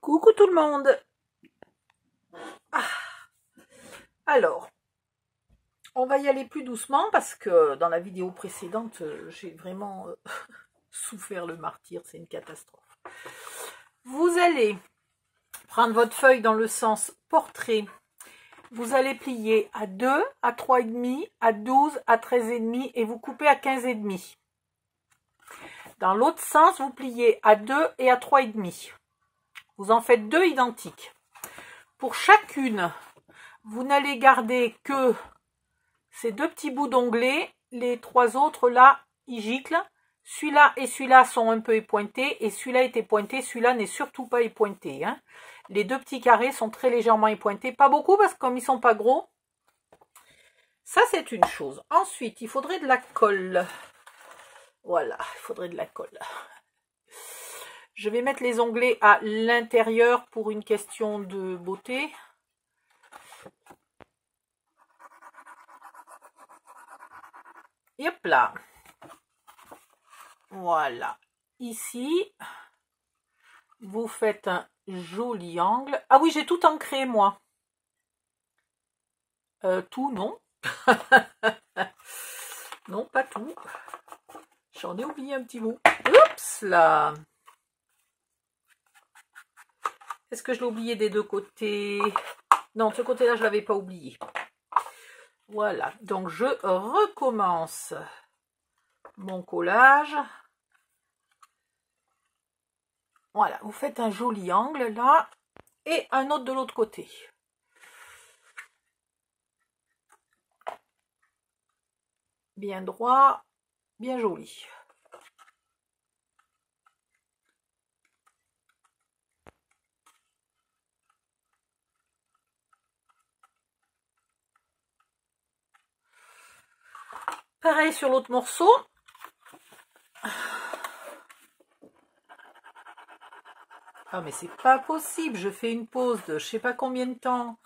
Coucou tout le monde. Alors, on va y aller plus doucement parce que dans la vidéo précédente, j'ai vraiment souffert le martyre, c'est une catastrophe. Vous allez prendre votre feuille dans le sens portrait. Vous allez plier à 2, à 3,5, à 12, à 13,5 et vous coupez à 15,5. Dans l'autre sens, vous pliez à 2 et à 3,5. Vous en faites 2 identiques. Pour chacune, vous n'allez garder que ces 2 petits bouts d'onglet. Les 3 autres là, ils giclent. Celui-là et celui-là sont un peu épointés et celui-là est épointé. Celui-là n'est surtout pas épointé. Hein. Les 2 petits carrés sont très légèrement épointés. Pas beaucoup parce que comme ils sont pas gros. Ça, c'est une chose. Ensuite, il faudrait de la colle. Voilà, il faudrait de la colle. Je vais mettre les onglets à l'intérieur pour une question de beauté. Et hop là. Voilà. Ici, vous faites un joli angle. Ah oui, j'ai tout ancré, moi. Tout, non. Non, pas tout. J'en ai oublié un petit bout. Oups là. Est-ce que je l'ai oublié des deux côtés? Non, de ce côté-là, je ne l'avais pas oublié. Voilà. Donc, je recommence mon collage. Voilà. Vous faites un joli angle là. Et un autre de l'autre côté. Bien droit. Bien joli. Pareil sur l'autre morceau. Ah mais c'est pas possible, je fais une pause de je sais pas combien de temps.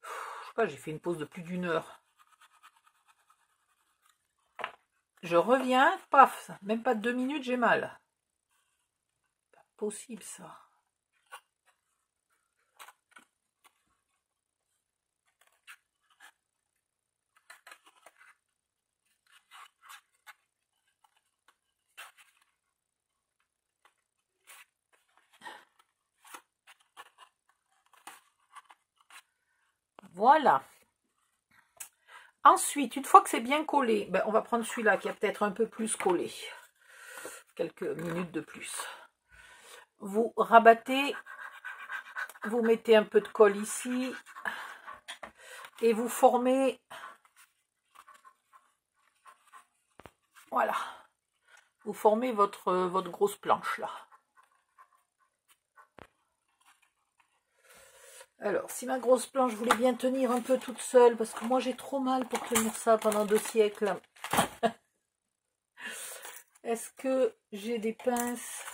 Je sais pas, j'ai fait une pause de plus d'1 heure. Je reviens, paf, même pas 2 minutes, j'ai mal. Pas possible ça. Voilà. Ensuite, une fois que c'est bien collé, ben, on va prendre celui-là qui a peut-être un peu plus collé. Quelques minutes de plus. Vous rabattez, vous mettez un peu de colle ici et vous formez, voilà, vous formez votre grosse planche là. Alors, si ma grosse planche voulait bien tenir un peu toute seule, parce que moi j'ai trop mal pour tenir ça pendant 2 siècles. Est-ce que j'ai des pinces?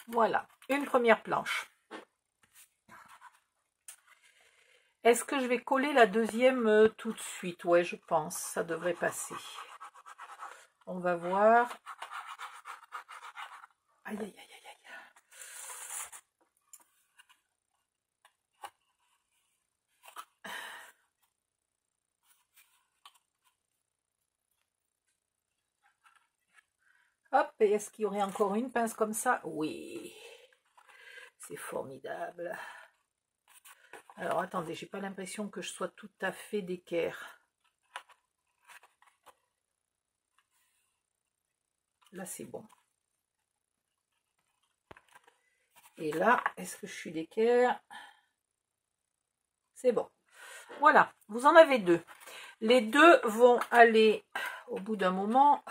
Voilà, une première planche. Est-ce que je vais coller la deuxième tout de suite? Ouais, je pense, ça devrait passer. On va voir. Aïe, aïe, aïe, aïe, aïe. Hop, et est-ce qu'il y aurait encore une pince comme ça? Oui, c'est formidable. Alors, attendez, j'ai pas l'impression que je sois tout à fait d'équerre. Là, c'est bon. Et là, est-ce que je suis d'équerre? C'est bon. Voilà, vous en avez 2. Les 2 vont aller, au bout d'un moment,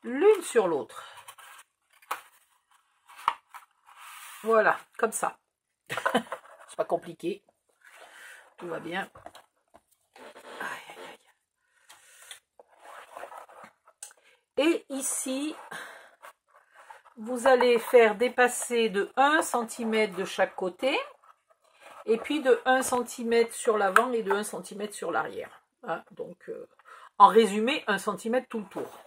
l'une sur l'autre. Voilà, comme ça. C'est pas compliqué. Tout va bien. Aïe, aïe, aïe. Et ici, vous allez faire dépasser de 1 cm de chaque côté, et puis de 1 cm sur l'avant et de 1 cm sur l'arrière. Hein, donc, en résumé, 1 cm tout le tour.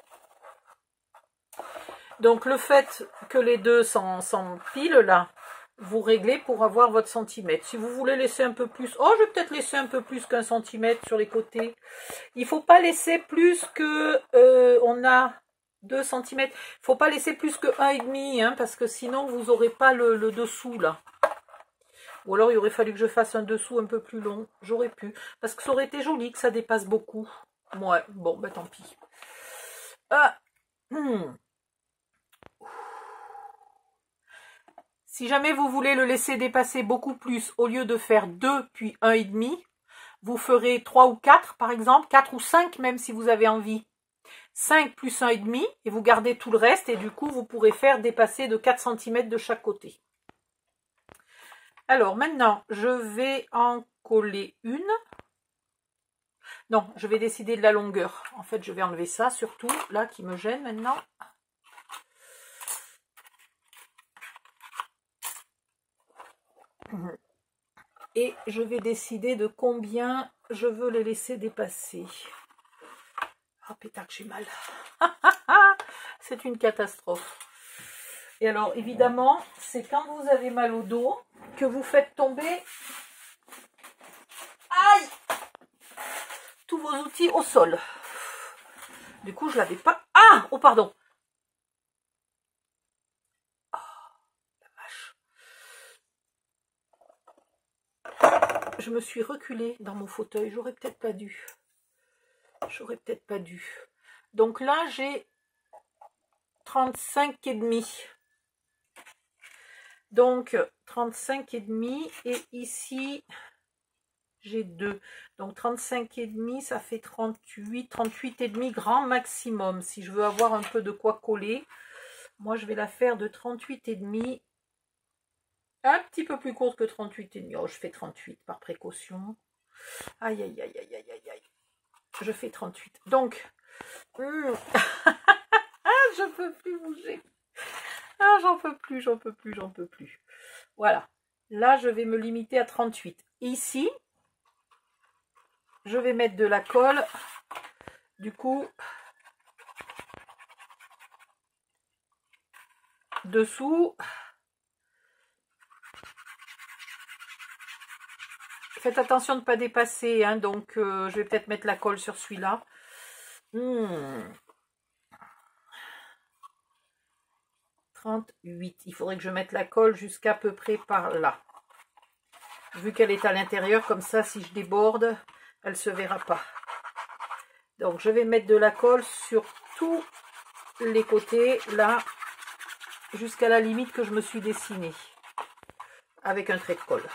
Donc, le fait que les deux s'empilent là, vous réglez pour avoir votre centimètre. Si vous voulez laisser un peu plus, oh, je vais peut-être laisser un peu plus qu'1 cm sur les côtés. Il ne faut pas laisser plus que, on a 2 cm. Il ne faut pas laisser plus que 1,5, hein, parce que sinon, vous n'aurez pas le dessous là. Ou alors, il aurait fallu que je fasse un dessous un peu plus long. J'aurais pu. Parce que ça aurait été joli, que ça dépasse beaucoup. Ouais, bon, ben tant pis. Si jamais vous voulez le laisser dépasser beaucoup plus, au lieu de faire 2 puis 1,5, vous ferez 3 ou 4 par exemple, 4 ou 5 même si vous avez envie. 5 plus 1,5 et vous gardez tout le reste et du coup, vous pourrez faire dépasser de 4 cm de chaque côté. Alors maintenant, je vais en coller une. Non, je vais décider de la longueur. En fait, je vais enlever ça, surtout là qui me gêne maintenant. Et je vais décider de combien je veux les laisser dépasser. Oh pétard, j'ai mal. C'est une catastrophe. Et alors, évidemment, c'est quand vous avez mal au dos que vous faites tomber aïe, tous vos outils au sol. Du coup, je l'avais pas... Ah, oh pardon. Oh, la vache. Je me suis reculée dans mon fauteuil. J'aurais peut-être pas dû. J'aurais peut-être pas dû. Donc là, j'ai 35,5. Donc 35,5 et ici j'ai 2. Donc 35,5 ça fait 38, 38,5 grand maximum. Si je veux avoir un peu de quoi coller, moi je vais la faire de 38,5. Un petit peu plus courte que 38,5. Oh, je fais 38 par précaution. Aïe aïe aïe aïe aïe aïe aïe. Je fais 38. Donc je peux plus bouger. Ah, j'en peux plus, j'en peux plus, j'en peux plus. Voilà. Là, je vais me limiter à 38. Ici, je vais mettre de la colle. Du coup, dessous. Faites attention de ne pas dépasser. Hein, donc, je vais peut-être mettre la colle sur celui-là. 38. Il faudrait que je mette la colle jusqu'à peu près par là. Vu qu'elle est à l'intérieur, comme ça, si je déborde, elle ne se verra pas. Donc, je vais mettre de la colle sur tous les côtés, là, jusqu'à la limite que je me suis dessinée, avec un trait de colle.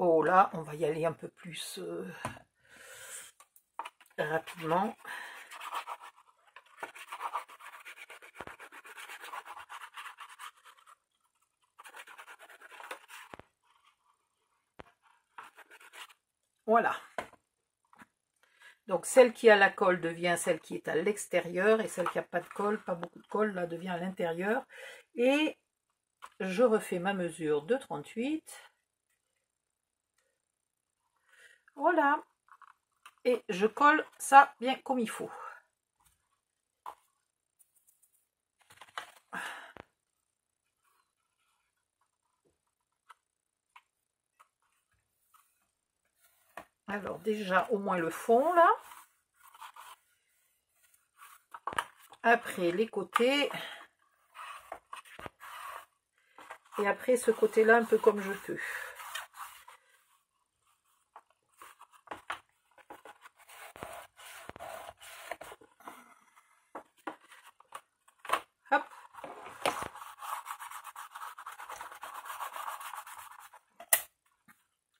Oh là, on va y aller un peu plus rapidement. Voilà. Donc celle qui a la colle devient celle qui est à l'extérieur et celle qui n'a pas de colle, pas beaucoup de colle, là devient à l'intérieur. Et je refais ma mesure de 38. Voilà. Et je colle ça bien comme il faut. Alors déjà au moins le fond là. Après les côtés. Et après ce côté là un peu comme je peux. Hop.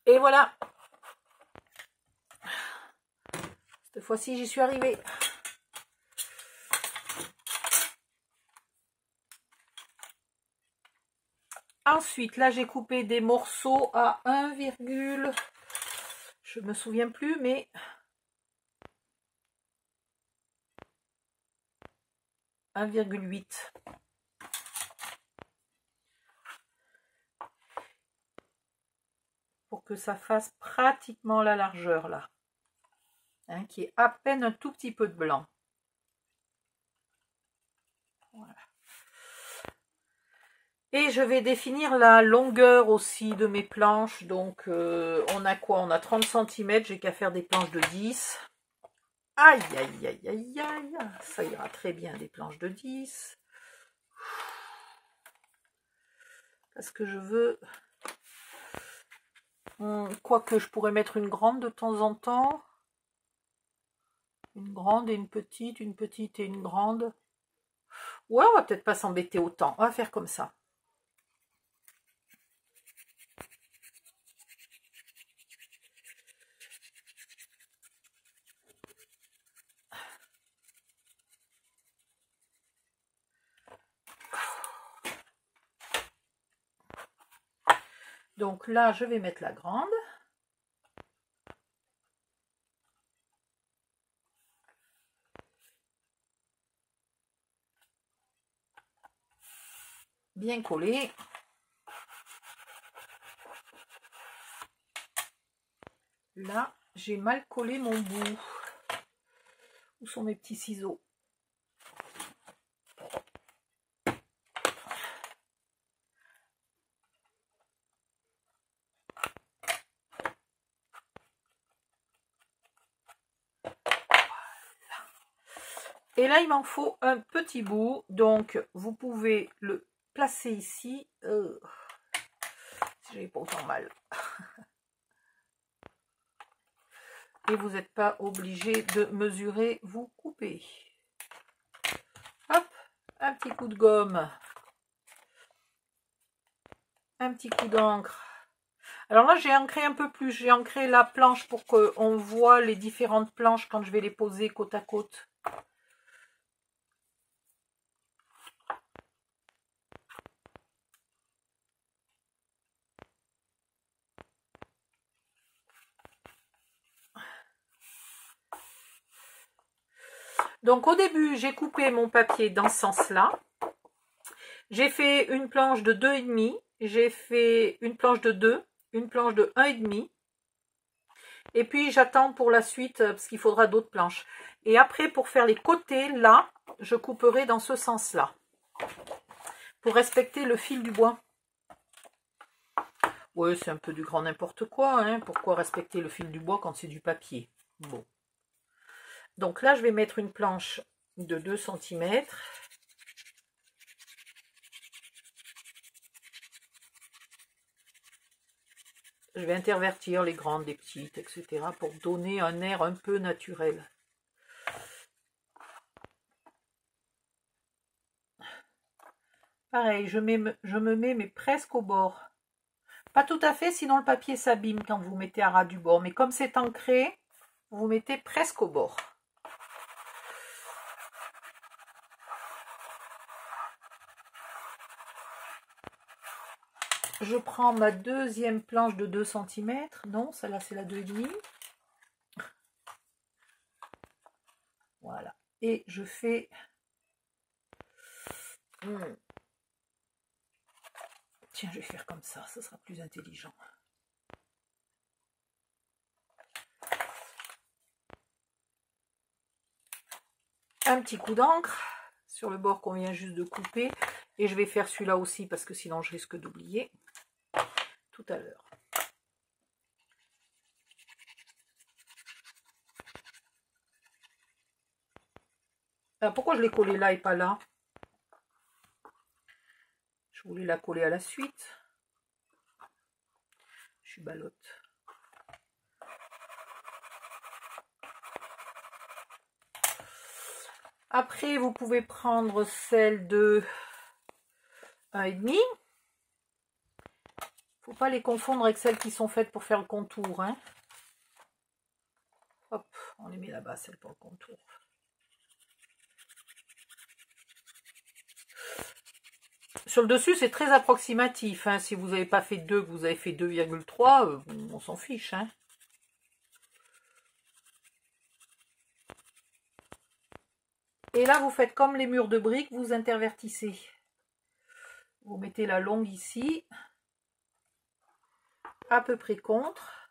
Et voilà. Cette fois-ci j'y suis arrivée. Ensuite, là, j'ai coupé des morceaux à 1, je me souviens plus, mais 1,8. Pour que ça fasse pratiquement la largeur là. Hein, qui est à peine un tout petit peu de blanc. Voilà. Et je vais définir la longueur aussi de mes planches. Donc, on a quoi? On a 30 cm. J'ai qu'à faire des planches de 10. Aïe, aïe, aïe, aïe, aïe. Ça ira très bien, des planches de 10. Parce que je veux... Quoique, je pourrais mettre une grande de temps en temps. Une grande et une petite et une grande. Ouais, on va peut-être pas s'embêter autant. On va faire comme ça. Donc là, je vais mettre la grande. Bien collé. Là, j'ai mal collé mon bout. Où sont mes petits ciseaux? Et là, il m'en faut un petit bout. Donc, vous pouvez le placer ici. Si j'avais pas autant mal. Et vous n'êtes pas obligé de mesurer, vous coupez. Hop, un petit coup de gomme. Un petit coup d'encre. Alors là, j'ai ancré un peu plus. J'ai ancré la planche pour qu'on voit les différentes planches quand je vais les poser côte à côte. Donc au début, j'ai coupé mon papier dans ce sens-là. J'ai fait une planche de 2,5. J'ai fait une planche de 2, une planche de 1,5. Et puis j'attends pour la suite parce qu'il faudra d'autres planches. Et après, pour faire les côtés, là, je couperai dans ce sens-là. Pour respecter le fil du bois. Oui, c'est un peu du grand n'importe quoi. Hein. Pourquoi respecter le fil du bois quand c'est du papier? Bon. Donc là, je vais mettre une planche de 2 cm. Je vais intervertir les grandes, les petites, etc. pour donner un air un peu naturel. Pareil, je me mets mais presque au bord. Pas tout à fait, sinon le papier s'abîme quand vous mettez à ras du bord. Mais comme c'est ancré, vous mettez presque au bord. Je prends ma deuxième planche de 2 cm. Non, celle-là, c'est la 2,5. Voilà. Et je fais... Tiens, je vais faire comme ça sera plus intelligent. Un petit coup d'encre sur le bord qu'on vient juste de couper. Et je vais faire celui-là aussi parce que sinon je risque d'oublier tout à l'heure. Alors, pourquoi je l'ai collé là et pas là? Je voulais la coller à la suite. Je suis balotte. Après, vous pouvez prendre celle de 1,5. Faut pas les confondre avec celles qui sont faites pour faire le contour. Hein. Hop, on les met là-bas, celles pour le contour. Sur le dessus, c'est très approximatif. Hein. Si vous n'avez pas fait 2, que vous avez fait 2,3, on s'en fiche. Hein. Et là, vous faites comme les murs de briques, vous intervertissez. Vous mettez la longue ici, à peu près contre.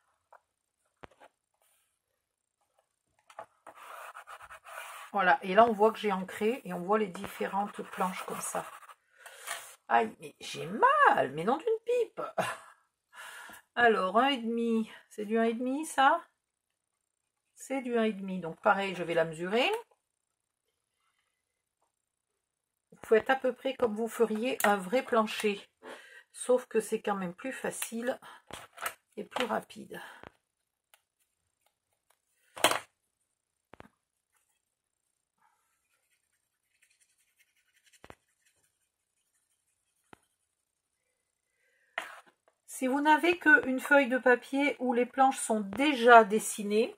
Voilà, et là, on voit que j'ai ancré et on voit les différentes planches comme ça. Aïe, mais j'ai mal, mais non d'une pipe. Alors, 1,5, c'est du 1,5 ça? C'est du 1,5, donc pareil, je vais la mesurer. Vous faites à peu près comme vous feriez un vrai plancher, sauf que c'est quand même plus facile et plus rapide. Si vous n'avez qu'une feuille de papier où les planches sont déjà dessinées,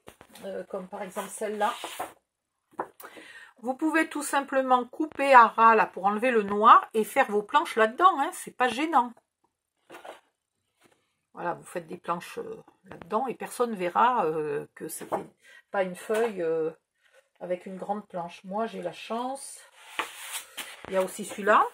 comme par exemple celle-là, vous pouvez tout simplement couper à ras là pour enlever le noir et faire vos planches là-dedans, hein, c'est pas gênant. Voilà, vous faites des planches là-dedans et personne ne verra que c'était pas une feuille avec une grande planche. Moi, j'ai la chance. Il y a aussi celui-là.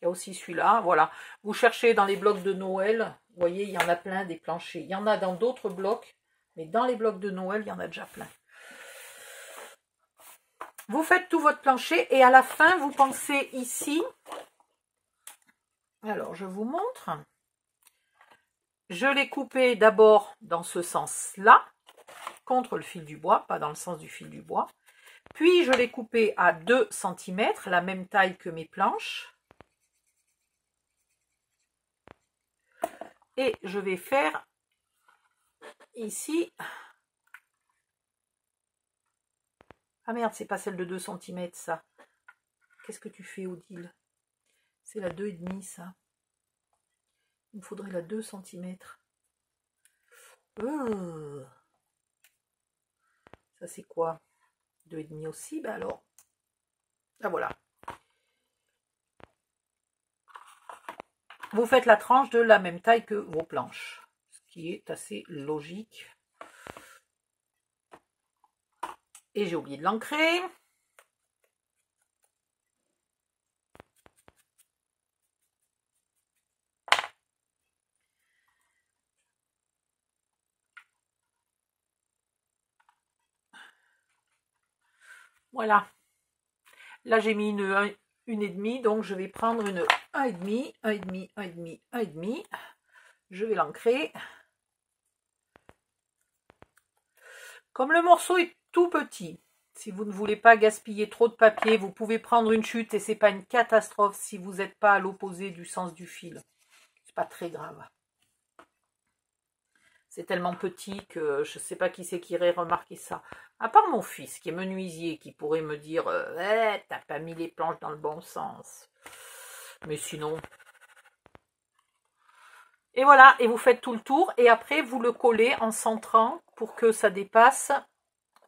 Il y a aussi celui-là, voilà. Vous cherchez dans les blocs de Noël, vous voyez, il y en a plein des planchers. Il y en a dans d'autres blocs, mais dans les blocs de Noël, il y en a déjà plein. Vous faites tout votre plancher et à la fin, vous pensez ici. Alors, je vous montre. Je l'ai coupé d'abord dans ce sens-là, contre le fil du bois, pas dans le sens du fil du bois. Puis, je l'ai coupé à 2 cm, la même taille que mes planches. Et je vais faire ici. Ah merde, c'est pas celle de 2 cm ça. Qu'est-ce que tu fais, Odile? C'est la 2,5 ça. Il me faudrait la 2 cm. Ça c'est quoi? 2,5 aussi, ben alors. Ah voilà. Vous faites la tranche de la même taille que vos planches, ce qui est assez logique. Et j'ai oublié de l'ancrer. Voilà. Là, j'ai mis une 1,5, donc je vais prendre une 1,5, 1,5, 1,5, 1,5. Je vais l'ancrer. Comme le morceau est tout petit, si vous ne voulez pas gaspiller trop de papier, vous pouvez prendre une chute et c'est pas une catastrophe si vous n'êtes pas à l'opposé du sens du fil. C'est pas très grave. C'est tellement petit que je ne sais pas qui c'est qui irait remarquer ça. À part mon fils qui est menuisier, qui pourrait me dire t'as pas mis les planches dans le bon sens. Mais sinon. Et voilà, et vous faites tout le tour et après vous le collez en centrant pour que ça dépasse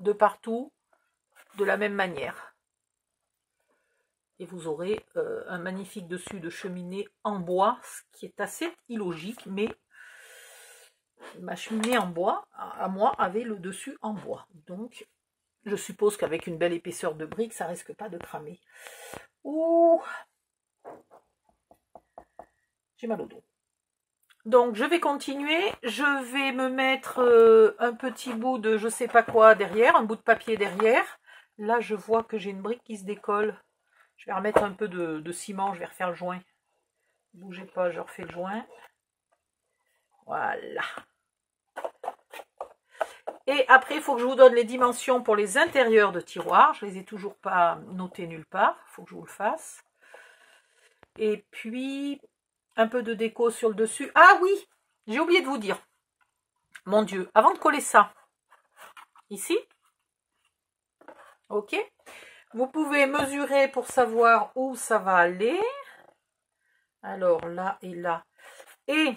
de partout de la même manière. Et vous aurez un magnifique dessus de cheminée en bois, ce qui est assez illogique, mais ma cheminée en bois, à moi, avait le dessus en bois. Donc, je suppose qu'avec une belle épaisseur de briques, ça risque pas de cramer. Ouh, j'ai mal au dos. Donc, je vais continuer. Je vais me mettre un petit bout de je sais pas quoi derrière, un bout de papier derrière. Là, je vois que j'ai une brique qui se décolle. Je vais remettre un peu de ciment, je vais refaire le joint. Bougez pas, je refais le joint. Voilà. Et après, il faut que je vous donne les dimensions pour les intérieurs de tiroirs. Je ne les ai toujours pas notées nulle part. Il faut que je vous le fasse. Et puis, un peu de déco sur le dessus. Ah oui, j'ai oublié de vous dire. Mon Dieu, avant de coller ça, ici, ok, vous pouvez mesurer pour savoir où ça va aller. Alors là et là. Et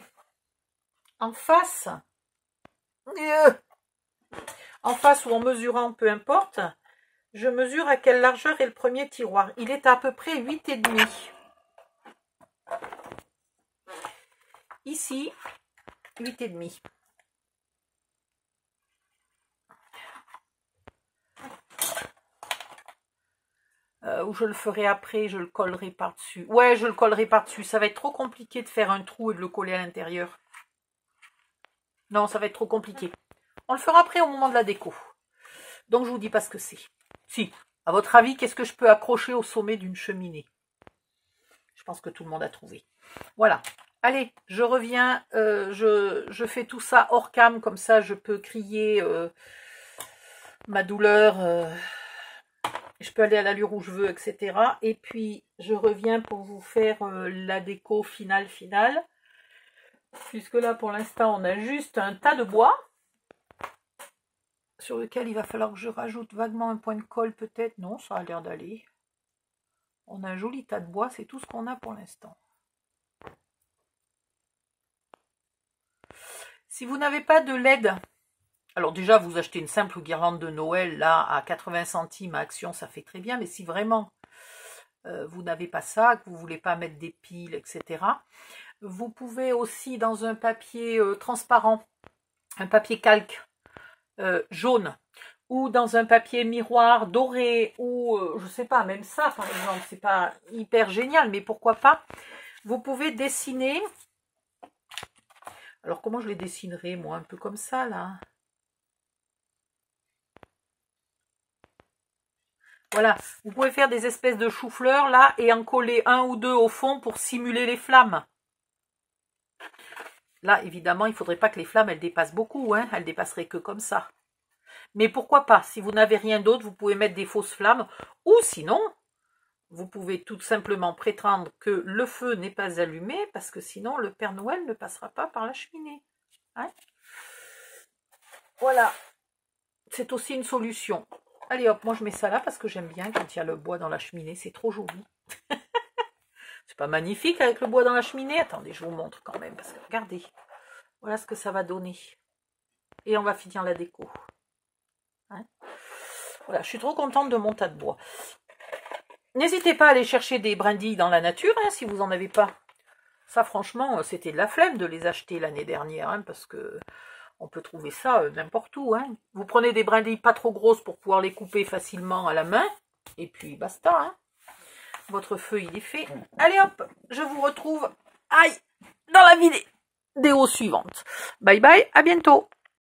en face, ou en mesurant, peu importe, je mesure à quelle largeur est le premier tiroir. Il est à peu près 8,5. ici, 8,5. Ou je le ferai après, je le collerai par-dessus. Ouais, je le collerai par-dessus. Ça va être trop compliqué de faire un trou et de le coller à l'intérieur. Non, ça va être trop compliqué. On le fera après au moment de la déco. Donc, je vous dis pas ce que c'est. Si, à votre avis, qu'est-ce que je peux accrocher au sommet d'une cheminée? Je pense que tout le monde a trouvé. Voilà. Allez, je reviens. Je fais tout ça hors cam, comme ça je peux crier ma douleur. Je peux aller à l'allure où je veux, etc. Et puis, je reviens pour vous faire la déco finale. Puisque là, pour l'instant, on a juste un tas de bois sur lequel il va falloir que je rajoute vaguement un point de colle, peut-être. Non, ça a l'air d'aller. On a un joli tas de bois, c'est tout ce qu'on a pour l'instant. Si vous n'avez pas de LED, alors déjà, vous achetez une simple guirlande de Noël, là, à 80 centimes à Action, ça fait très bien. Mais si vraiment vous n'avez pas ça, que vous ne voulez pas mettre des piles, etc., vous pouvez aussi, dans un papier transparent, un papier calque jaune, ou dans un papier miroir doré, ou je sais pas, même ça, par exemple, c'est pas hyper génial, mais pourquoi pas, vous pouvez dessiner. Alors, comment je les dessinerai, moi? Un peu comme ça, là. Voilà, vous pouvez faire des espèces de choux-fleurs là et en coller un ou deux au fond pour simuler les flammes. Là, évidemment, il ne faudrait pas que les flammes, elles dépassent beaucoup, hein. Elles dépasseraient que comme ça. Mais pourquoi pas? Si vous n'avez rien d'autre, vous pouvez mettre des fausses flammes. Ou sinon, vous pouvez tout simplement prétendre que le feu n'est pas allumé parce que sinon, le Père Noël ne passera pas par la cheminée. Hein? Voilà. C'est aussi une solution. Allez hop, moi je mets ça là parce que j'aime bien quand il y a le bois dans la cheminée, c'est trop joli. C'est pas magnifique avec le bois dans la cheminée? Attendez, je vous montre quand même, parce que regardez, voilà ce que ça va donner. Et on va finir la déco. Hein, voilà, je suis trop contente de mon tas de bois. N'hésitez pas à aller chercher des brindilles dans la nature, hein, si vous n'en avez pas. Ça franchement, c'était de la flemme de les acheter l'année dernière, hein, parce que... on peut trouver ça n'importe où. Hein. Vous prenez des brindilles pas trop grosses pour pouvoir les couper facilement à la main. Et puis basta. Hein. Votre feu, il est fait. Allez hop, je vous retrouve dans la vidéo suivante. Bye bye, à bientôt.